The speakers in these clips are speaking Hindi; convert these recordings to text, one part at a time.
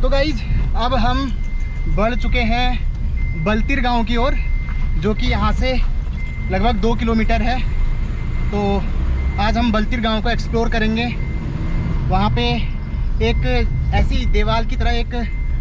तो गाइज अब हम बढ़ चुके हैं बलतीर गांव की ओर, जो कि यहाँ से लगभग 2 किलोमीटर है। तो आज हम बलतीर गांव को एक्सप्लोर करेंगे। वहाँ पे एक ऐसी देवाल की तरह एक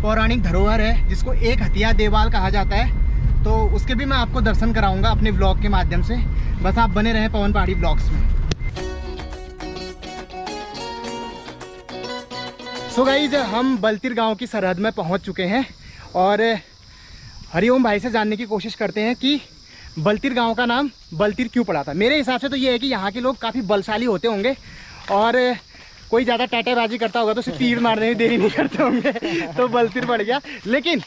पौराणिक धरोहर है जिसको एक हथिया देवाल कहा जाता है। तो उसके भी मैं आपको दर्शन कराऊंगा अपने व्लॉग के माध्यम से। बस आप बने रहें पवन पहाड़ी व्लॉग्स में। सो गाइज हम बलतीर गांव की सरहद में पहुंच चुके हैं और हरिओम भाई से जानने की कोशिश करते हैं कि बलतीर गांव का नाम बलतीर क्यों पड़ा था। मेरे हिसाब से तो ये है कि यहाँ के लोग काफ़ी बलशाली होते होंगे और कोई ज़्यादा टैटेबाजी करता होगा तो सिर्फ तीर मारने में देरी नहीं करते होंगे, तो बलतीर पड़ गया। लेकिन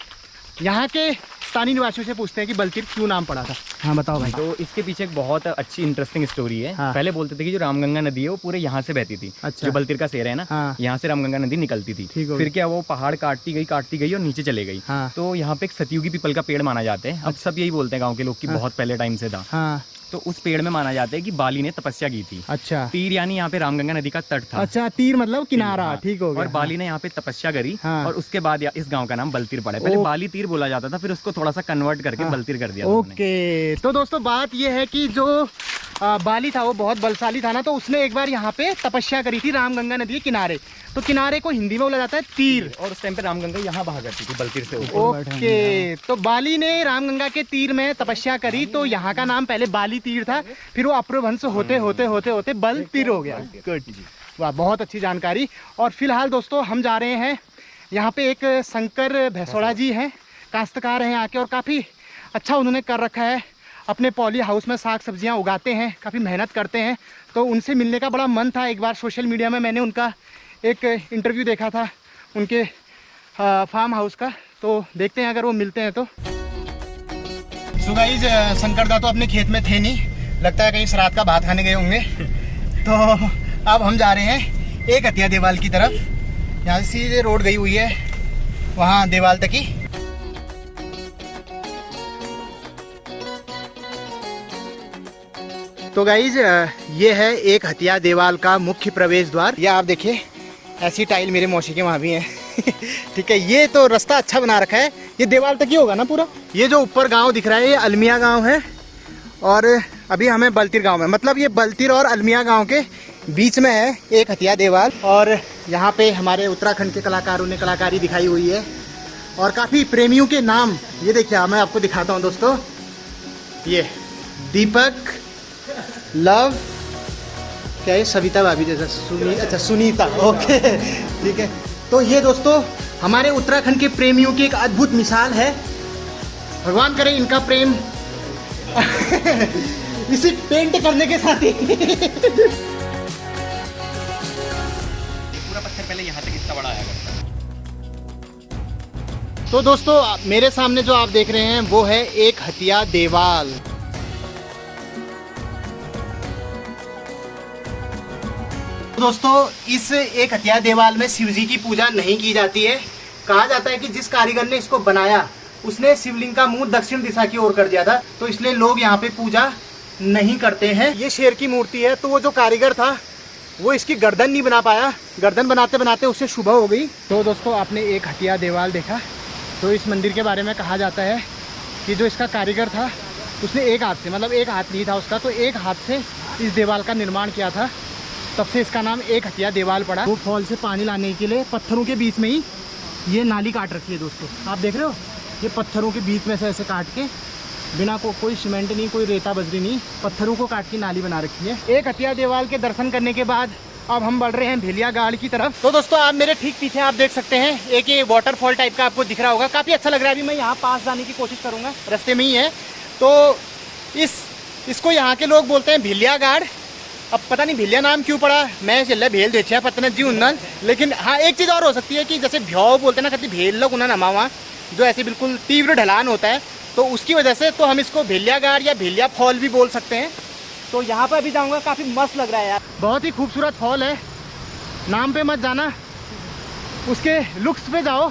यहाँ के स्थानीय निवासियों से पूछते हैं कि बलतीर क्यों नाम पड़ा था। हाँ बताओ भाई। तो इसके पीछे एक बहुत अच्छी इंटरेस्टिंग स्टोरी है। हाँ। पहले बोलते थे कि जो रामगंगा नदी है वो पूरे यहाँ से बहती थी। अच्छा। जो बलतीर का शेर है ना, हाँ। यहाँ से रामगंगा नदी निकलती थी। फिर क्या वो पहाड़ काटती गई और नीचे चले गई। हाँ। तो यहाँ पे एक सतयुगी पीपल का पेड़ माना जाता है। अब सब यही बोलते हैं गाँव के लोग की बहुत पहले टाइम से था। हाँ। तो उस पेड़ में माना जाता है कि बाली ने तपस्या की थी। अच्छा। तीर यानी यहाँ पे रामगंगा नदी का तट था। अच्छा, तीर मतलब किनारा। हाँ। ठीक हो गया। और बाली ने यहाँ पे तपस्या करी। हाँ। और उसके बाद इस गांव का नाम बलतीर पड़ा। पहले बाली तीर बोला जाता था, फिर उसको थोड़ा सा कन्वर्ट करके बलतीर कर दिया। ओके। तो दोस्तों बात ये है कि जो बाली था वो बहुत बलशाली था ना, तो उसने एक बार यहाँ पे तपस्या करी थी रामगंगा नदी के किनारे। तो किनारे को हिंदी में बोला जाता है तीर, और उस टाइम पे रामगंगा यहाँ बहा करती थी बलतीर से। ओके। तो बाली ने रामगंगा के तीर में तपस्या करी, तो यहाँ का नाम पहले बाली तीर था, फिर वो अप्रभंश होते होते होते होते बलतीर हो गया। गुड, वाह, बहुत अच्छी जानकारी। और फिलहाल दोस्तों हम जा रहे हैं, यहाँ पे एक शंकर भैसोड़ा जी हैं, काश्तकार हैं यहाँ के, और काफ़ी अच्छा उन्होंने कर रखा है। अपने पॉली हाउस में साग सब्जियाँ उगाते हैं, काफ़ी मेहनत करते हैं। तो उनसे मिलने का बड़ा मन था। एक बार सोशल मीडिया में मैंने उनका एक इंटरव्यू देखा था उनके फार्म हाउस का, तो देखते हैं अगर वो मिलते हैं तो। सो गाइस शंकर दा तो अपने खेत में थे नहीं, लगता है कहीं श्राद्ध का भात खाने गए होंगे। तो अब हम जा रहे हैं एक हथिया देवाल की तरफ। यहाँ से सीधे रोड गई हुई है वहाँ देवाल तक ही। तो गाइज ये है एक हथिया देवाल का मुख्य प्रवेश द्वार। ये आप देखिए, ऐसी टाइल मेरे मौसी के वहाँ भी है। ठीक है, ये तो रास्ता अच्छा बना रखा है। ये देवाल तक ही होगा ना पूरा। ये जो ऊपर गांव दिख रहा है ये अलमिया गांव है, और अभी हमें बलतीर गांव में, मतलब ये बलतीर और अलमिया गांव के बीच में है एक हथिया देवाल। और यहाँ पे हमारे उत्तराखंड के कलाकारों ने कलाकारी दिखाई हुई है, और काफ़ी प्रेमियों के नाम। ये देखिए, मैं आपको दिखाता हूँ दोस्तों, ये दीपक, लव, क्या है, सविता भाभी जैसा, अच्छा सुनीता। ओके, ठीक है। तो ये दोस्तों हमारे उत्तराखंड के प्रेमियों की एक अद्भुत मिसाल है। भगवान करे इनका प्रेम इसी पेंट करने के साथ ही पूरा पत्थर पहले यहाँ तक इतना बड़ा आया करता। तो दोस्तों मेरे सामने जो आप देख रहे हैं वो है एक हथिया देवाल। दोस्तों इस एक हथिया देवाल में शिव जी की पूजा नहीं की जाती है। कहा जाता है कि जिस कारीगर ने इसको बनाया उसने शिवलिंग का मुंह दक्षिण दिशा की ओर कर दिया था, तो इसलिए लोग यहाँ पे पूजा नहीं करते हैं। ये शेर की मूर्ति है, तो वो जो कारीगर था वो इसकी गर्दन नहीं बना पाया, गर्दन बनाते बनाते उससे सुबह हो गई। तो दोस्तों आपने एक हथिया देवाल देखा। तो इस मंदिर के बारे में कहा जाता है कि जो इसका कारीगर था उसने एक हाथ से, मतलब एक हाथ नहीं था उसका, तो एक हाथ से इस देवाल का निर्माण किया था। तब से इसका नाम एक हथिया देवाल पड़ा। वो फॉल से पानी लाने के लिए पत्थरों के बीच में ही ये नाली काट रखी है दोस्तों, आप देख रहे हो। ये पत्थरों के बीच में से ऐसे काट के, बिना कोई सीमेंट नहीं, कोई रेता बजरी नहीं, पत्थरों को काट के नाली बना रखी है। एक हथिया देवाल के दर्शन करने के बाद अब हम बढ़ रहे हैं भेलियागाड़ की तरफ। तो दोस्तों आप मेरे ठीक पीछे आप देख सकते हैं एक ये वाटरफॉल टाइप का आपको दिख रहा होगा, काफ़ी अच्छा लग रहा है। अभी मैं यहाँ पास जाने की कोशिश करूँगा, रास्ते में ही है। तो इसको यहाँ के लोग बोलते हैं भेलियागाड़। अब पता नहीं भेलिया नाम क्यों पड़ा, मैं चल भेल देखा पता जी उन्नन। लेकिन हाँ एक चीज़ और हो सकती है कि जैसे भ्यौ बोलते हैं ना, कभी भेल लोग उन्हें नमावा, जो ऐसे बिल्कुल तीव्र ढलान होता है, तो उसकी वजह से तो हम इसको भेलियागाड़ या भेलिया फॉल भी बोल सकते हैं। तो यहाँ पर अभी जाऊँगा, काफ़ी मस्त लग रहा है यार, बहुत ही खूबसूरत फॉल है। नाम पे मत जाना, उसके लुक्स पे जाओ।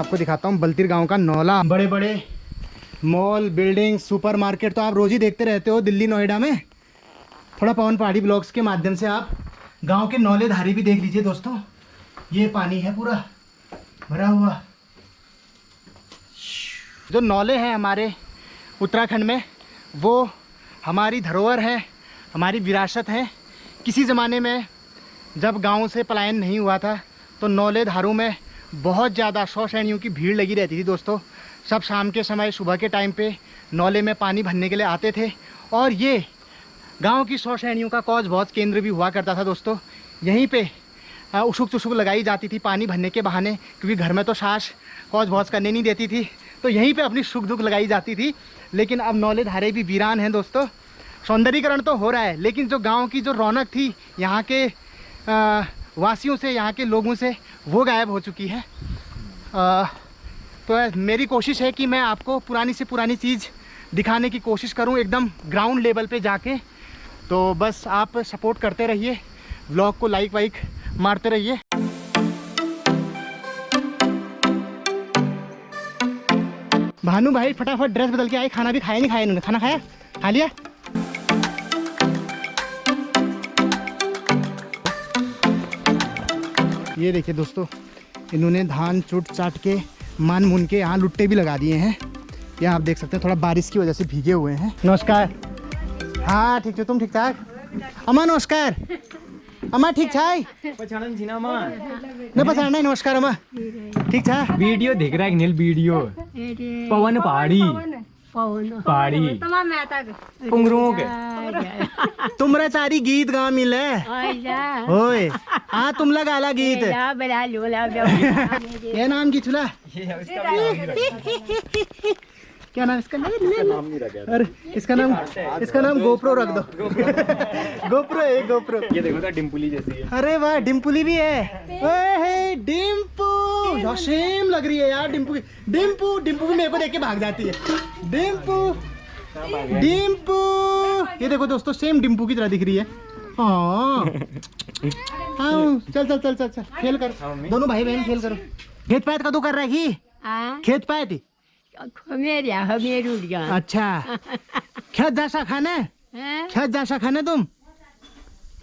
आपको दिखाता हूँ बलतीर गांव का नौला। बड़े बड़े मॉल, बिल्डिंग, सुपरमार्केट तो आप रोज ही देखते रहते हो दिल्ली नोएडा में। थोड़ा पवन पहाड़ी ब्लॉग्स के माध्यम से आप गांव के नौले धारी भी देख लीजिए दोस्तों। ये पानी है पूरा भरा हुआ। जो नौले हैं हमारे उत्तराखंड में, वो हमारी धरोहर है, हमारी विरासत है। किसी ज़माने में जब गांव से पलायन नहीं हुआ था तो नौले धारों में बहुत ज़्यादा 100 सैनियों की भीड़ लगी रहती थी दोस्तों। सब शाम के समय, सुबह के टाइम पे नौले में पानी भरने के लिए आते थे। और ये गांव की 100 सैनियों का कौज भौज केंद्र भी हुआ करता था दोस्तों। यहीं पे उशुक चुशुक लगाई जाती थी पानी भरने के बहाने, क्योंकि घर में तो सास कौज भौज करने नहीं देती थी, तो यहीं पे अपनी सुख दुख लगाई जाती थी। लेकिन अब नौले धारे भी वीरान हैं दोस्तों। सौंदर्यीकरण तो हो रहा है, लेकिन जो गांव की जो रौनक थी यहाँ के वासियों से, यहाँ के लोगों से, वो गायब हो चुकी है। तो मेरी कोशिश है कि मैं आपको पुरानी से पुरानी चीज़ दिखाने की कोशिश करूं, एकदम ग्राउंड लेवल पे जाके। तो बस आप सपोर्ट करते रहिए, व्लॉग को लाइक वाइक मारते रहिए। भानु भाई फटाफट ड्रेस बदल के आए। खाना भी खाया नहीं खाया इन्होंने? खाना खाया? खा लिया? ये देखिए दोस्तों, इन्होंने धान चुट चाट के मान मुन के यहाँ लुट्टे भी लगा दिए हैं। ये आप देख सकते हैं, थोड़ा बारिश की वजह से भीगे हुए हैं। नमस्कार। हाँ ठीक है, तुम ठीक ठाक? अम्मा नमस्कार। अम्मा ठीक छाई? पहचानन छी ना मां? न पहचान नहीं। नमस्कार अम्मा, ठीक छा? वीडियो देख रहा है नील वीडियो। पवन पहाड़ी पहाड़ी पुंगरुओं के तुमरा चारी गीत गा मिले होए। हाँ तुम लगा ला गीत। ये नाम की चुला? क्या नाम इसका? अरे इसका नाम गोप्रो रख दो। गोप्रो है, गोप्रो। ये देखो तो डिम्पली जैसी है। अरे वाह, डिम्पली भी है। ओए डिम्पू, यार सेम लग रही है यार डिम्पू। डिम्पू भी मेरे को देख के भाग जाती है। डिम्पू। ये देखो दोस्तों, सेम डिम्पू की तरह दिख रही है। हाँ चल खेल कर, दोनों भाई बहन खेल करो। खेत पैत कदू कर रही? खेत पैत? अच्छा, खेत जासा खाने? खेत जासा खाने तुम?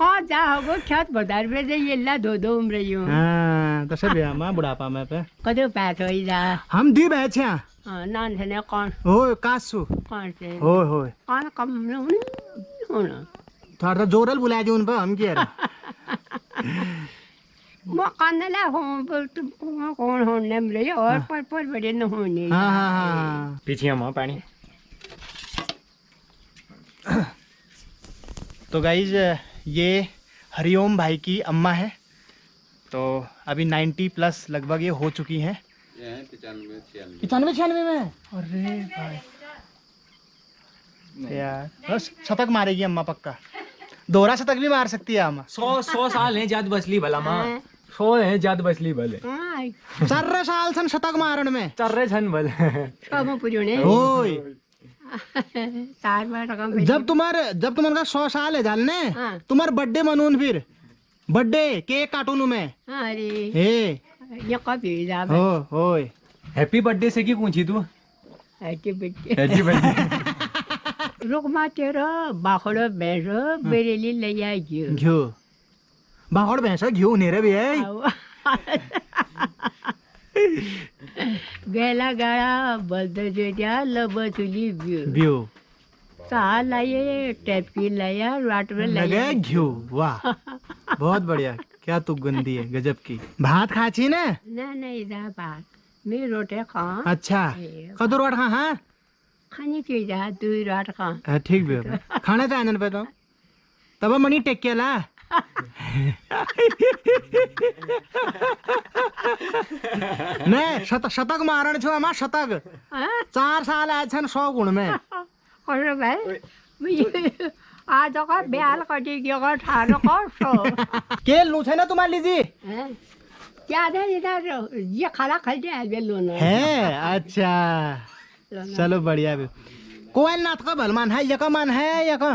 खेत बदार में ये दो उम्र हाँ तो सब माँ बुढ़ापा में पे कदो पैस हो जा हम दी बैठे हैं। नान से ने कौन हो कासु कौन से हो कौन कम होना थोड़ा जोरल बुला जो उन पर हम क्या मकान ला हो तुमको कौन होने में और पर बड़े न होने। हाँ पीछे हम पानी। तो गाइज ये हरिओम भाई की अम्मा है, तो अभी 90+ लगभग ये हो चुकी हैं। 95-96 में। अरे भाई यार बस शतक मारेगी अम्मा पक्का। दोहरा शतक भी मार सकती है अम्मा। 100 साल है जाद बसली भला माँ। 100 है जाद बसली भले। 4 साल सन शतक मारण में 4 छन भले। ओए चार बार जब तुम्हारा 100 साल है जानने तुम्हारा बर्थडे मनून, फिर बर्थडे केक काटून में। अरे हे ये कब जा ओए हैप्पी बर्थडे से की पूछी तू? हैप्पी बर्थडे रुक मा तेरो बाखड़ो भैंसो बेरेली ले आई घ्यू बाखड़ भैंसो घ्यू नेरे भी है। गेला गाड़ा बल्द जोड़ा लबसुली व्यू सा लाये टैपकी लाया रात में लगे घ्यू। वाह बहुत बढ़िया, क्या तू गंदी है गजब की। भात खाची ना? नहीं जा बात मैं रोटे खा। अच्छा कदू रोट खा? हाँ खाने की जा तू रोट खा। ठीक भी खाना चाहिए पे तो तब मनी टेक के ला। नहीं शतक मारण छो अमा शतक 4 साल आए छन 100 गुण में। अरे भाई आज का ब्याल कटी गयो ठानो कसो के लू छैन तुम्हारे लीजी क्या दे इधर ये खाला खा दे आबे लोन है। अच्छा चलो बढ़िया भी। कोई नाथ का भलमान है यका मान है यका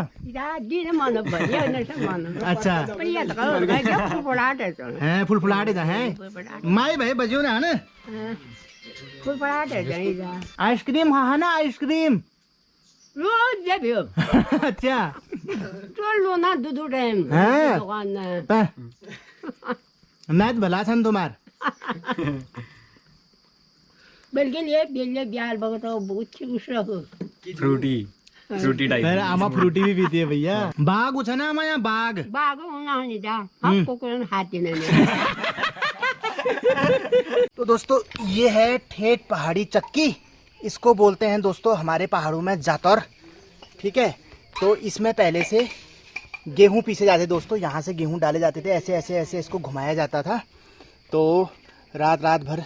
दिन मन बढ़िया न से मन। अच्छा बढ़िया तो फुफड़ाटे चल हैं फुलफुलाटे जा हैं माई भाई बजियो ना है फुल पड़ा दे जाएगा आइसक्रीम हाँ ना आइसक्रीम रोज जब यो अच्छा तो लो ना दो टाइम हाँ। दुकान में मैं भला छन तुम्हार बल्कि ये बेले ब्याल भगत बहुत खुश रहो फ्रूटी टाइप फिर आमा फ्रूटी भी पीती है भैया बाग उछा ना आमा यहाँ बाग बाग होना नहीं था हम कोकरन हाथी ने तो दोस्तों ये है ठेठ पहाड़ी चक्की, इसको बोलते हैं दोस्तों हमारे पहाड़ों में जातौर। ठीक है, तो इसमें पहले से गेहूं पीसे जाते दोस्तों, यहाँ से गेहूं डाले जाते थे, ऐसे ऐसे ऐसे इसको घुमाया जाता था। तो रात भर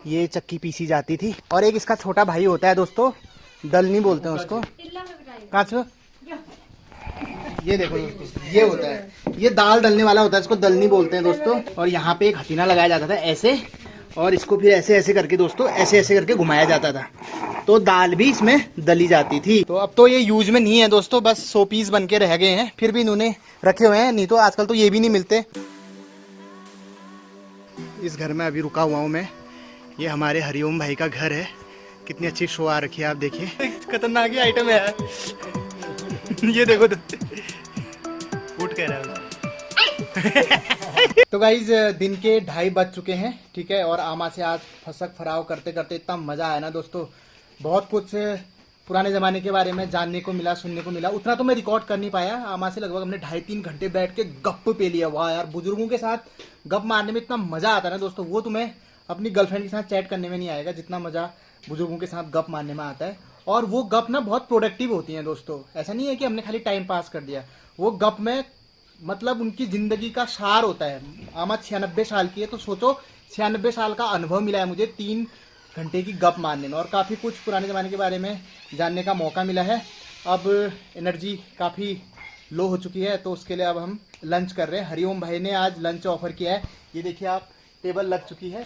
ये चक्की पीसी जाती थी। और एक इसका छोटा भाई होता है दोस्तों, दलनी बोलते हैं उसको। काचो ये देखो दोस्तों, ये होता है, ये दाल दलने वाला होता है, इसको दलनी बोलते हैं दोस्तों। और यहाँ पे एक हथीना लगाया जाता था ऐसे, और इसको फिर ऐसे ऐसे करके दोस्तों ऐसे ऐसे करके घुमाया जाता था, तो दाल भी इसमें दली जाती थी। तो अब तो ये यूज में नहीं है दोस्तों, बस 100 पीस बन के रह गए हैं, फिर भी इन्होंने रखे हुए हैं, नहीं तो आजकल तो ये भी नहीं मिलते। इस घर में अभी रुका हुआ हूँ मैं, ये हमारे हरिओम भाई का घर है। कितनी अच्छी शो आ रखी है, आप देखिए, खतरनाक ही आइटम है ये देखो तो उठ कह रहा है तो गाइज दिन के 2:30 बज चुके हैं। ठीक है, और आमा से आज फसक फराव करते करते इतना मजा आया ना दोस्तों, बहुत कुछ पुराने ज़माने के बारे में जानने को मिला, सुनने को मिला। उतना तो मैं रिकॉर्ड कर नहीं पाया, आमा से लगभग हमने 2.5-3 घंटे बैठ के गप पे लिया। वाह यार, बुजुर्गों के साथ गप मारने में इतना मजा आता है ना दोस्तों, वो तुम्हें अपनी गर्लफ्रेंड के साथ चैट करने में नहीं आएगा जितना मजा बुजुर्गों के साथ गप मारने में आता है। और वो गप ना बहुत प्रोडक्टिव होती हैं दोस्तों, ऐसा नहीं है कि हमने खाली टाइम पास कर दिया, वो गप में मतलब उनकी जिंदगी का सार होता है। आमा 96 साल की है, तो सोचो 96 साल का अनुभव मिला है मुझे 3 घंटे की गप मारने में, और काफ़ी कुछ पुराने ज़माने के बारे में जानने का मौका मिला है। अब एनर्जी काफ़ी लो हो चुकी है, तो उसके लिए अब हम लंच कर रहे हैं। हरिओम भाई ने आज लंच ऑफर किया है, ये देखिए आप, टेबल लग चुकी है।